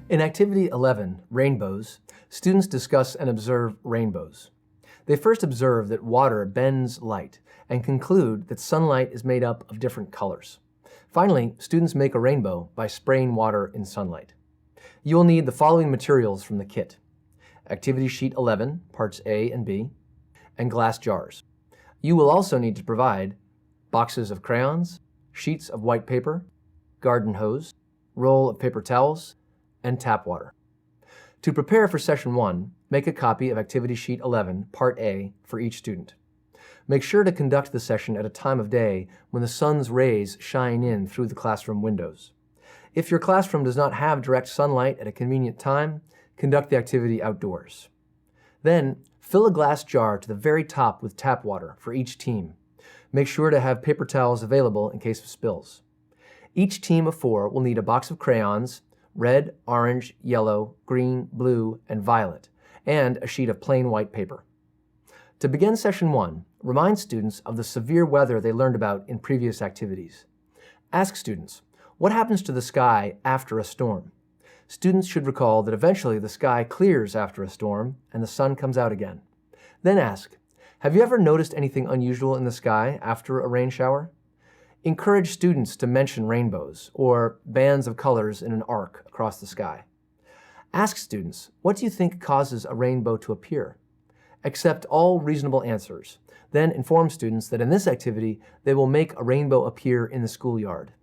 In Activity 11, Rainbows, students discuss and observe rainbows. They first observe that water bends light and conclude that sunlight is made up of different colors. Finally, students make a rainbow by spraying water in sunlight. You will need the following materials from the kit: Activity Sheet 11, Parts A and B, and glass jars. You will also need to provide boxes of crayons, sheets of white paper, garden hose, roll of paper towels, and tap water. To prepare for Session 1, make a copy of Activity Sheet 11, Part A, for each student. Make sure to conduct the session at a time of day when the sun's rays shine in through the classroom windows. If your classroom does not have direct sunlight at a convenient time, conduct the activity outdoors. Then, fill a glass jar to the very top with tap water for each team. Make sure to have paper towels available in case of spills. Each team of 4 will need a box of crayons, red, orange, yellow, green, blue, and violet, and a sheet of plain white paper. To begin Session 1, remind students of the severe weather they learned about in previous activities. Ask students, what happens to the sky after a storm? Students should recall that eventually the sky clears after a storm and the sun comes out again. Then ask, have you ever noticed anything unusual in the sky after a rain shower? Encourage students to mention rainbows or bands of colors in an arc across the sky. Ask students, what do you think causes a rainbow to appear? Accept all reasonable answers. Then inform students that in this activity, they will make a rainbow appear in the schoolyard.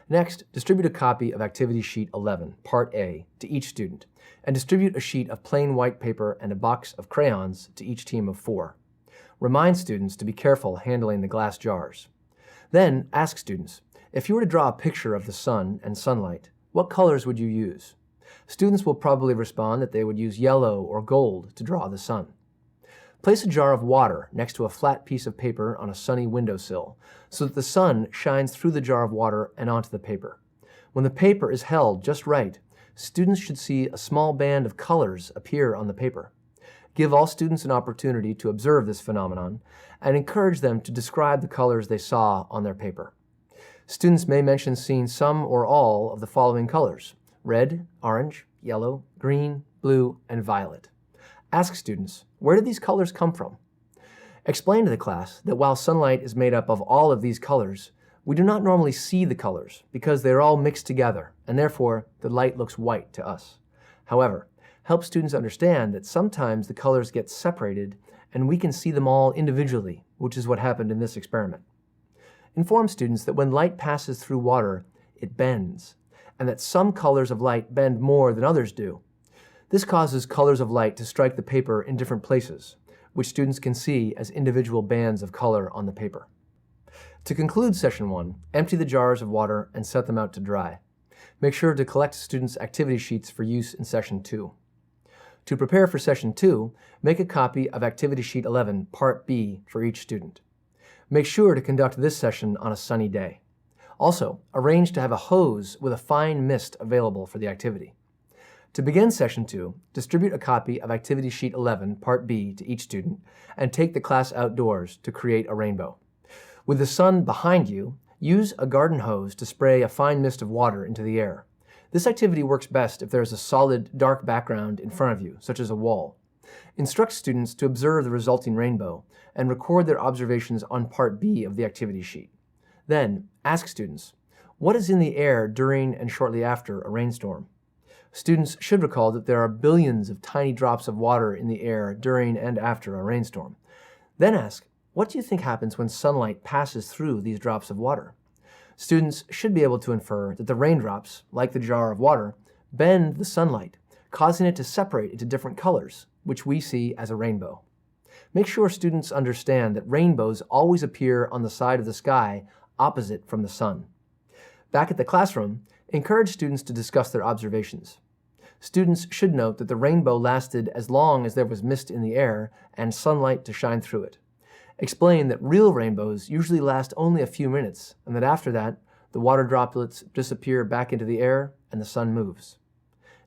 Next, distribute a copy of Activity Sheet 11, Part A, to each student, and distribute a sheet of plain white paper and a box of crayons to each team of 4. Remind students to be careful handling the glass jars. Then, ask students, if you were to draw a picture of the sun and sunlight, what colors would you use? Students will probably respond that they would use yellow or gold to draw the sun. Place a jar of water next to a flat piece of paper on a sunny windowsill so that the sun shines through the jar of water and onto the paper. When the paper is held just right, students should see a small band of colors appear on the paper. Give all students an opportunity to observe this phenomenon and encourage them to describe the colors they saw on their paper. Students may mention seeing some or all of the following colors: red, orange, yellow, green, blue, and violet. Ask students, where did these colors come from? Explain to the class that while sunlight is made up of all of these colors, we do not normally see the colors because they are all mixed together, and therefore the light looks white to us. However, help students understand that sometimes the colors get separated and we can see them all individually, which is what happened in this experiment. Inform students that when light passes through water, it bends, and that some colors of light bend more than others do. This causes colors of light to strike the paper in different places, which students can see as individual bands of color on the paper. To conclude Session 1, empty the jars of water and set them out to dry. Make sure to collect students' activity sheets for use in Session 2. To prepare for Session 2, make a copy of Activity Sheet 11, Part B, for each student. Make sure to conduct this session on a sunny day. Also, arrange to have a hose with a fine mist available for the activity. To begin Session 2, distribute a copy of Activity Sheet 11, Part B, to each student, and take the class outdoors to create a rainbow. With the sun behind you, use a garden hose to spray a fine mist of water into the air. This activity works best if there is a solid, dark background in front of you, such as a wall. Instruct students to observe the resulting rainbow and record their observations on Part B of the activity sheet. Then, ask students, what is in the air during and shortly after a rainstorm? Students should recall that there are billions of tiny drops of water in the air during and after a rainstorm. Then ask, what do you think happens when sunlight passes through these drops of water? Students should be able to infer that the raindrops, like the jar of water, bend the sunlight, causing it to separate into different colors, which we see as a rainbow. Make sure students understand that rainbows always appear on the side of the sky opposite from the sun. Back at the classroom, encourage students to discuss their observations. Students should note that the rainbow lasted as long as there was mist in the air and sunlight to shine through it. Explain that real rainbows usually last only a few minutes, and that after that, the water droplets disappear back into the air and the sun moves.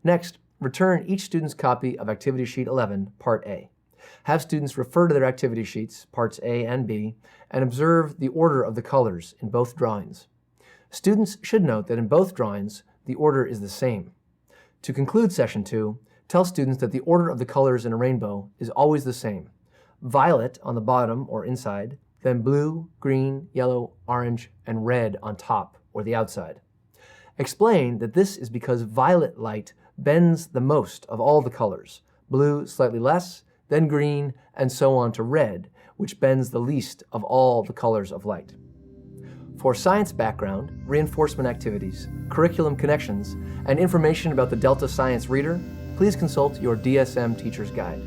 Next, return each student's copy of Activity Sheet 11, Part A. Have students refer to their activity sheets, Parts A and B, and observe the order of the colors in both drawings. Students should note that in both drawings, the order is the same. To conclude Session 2, tell students that the order of the colors in a rainbow is always the same. Violet on the bottom or inside, then blue, green, yellow, orange, and red on top or the outside. Explain that this is because violet light bends the most of all the colors, blue slightly less, then green, and so on to red, which bends the least of all the colors of light. For science background, reinforcement activities, curriculum connections, and information about the Delta Science Reader, please consult your DSM Teacher's Guide.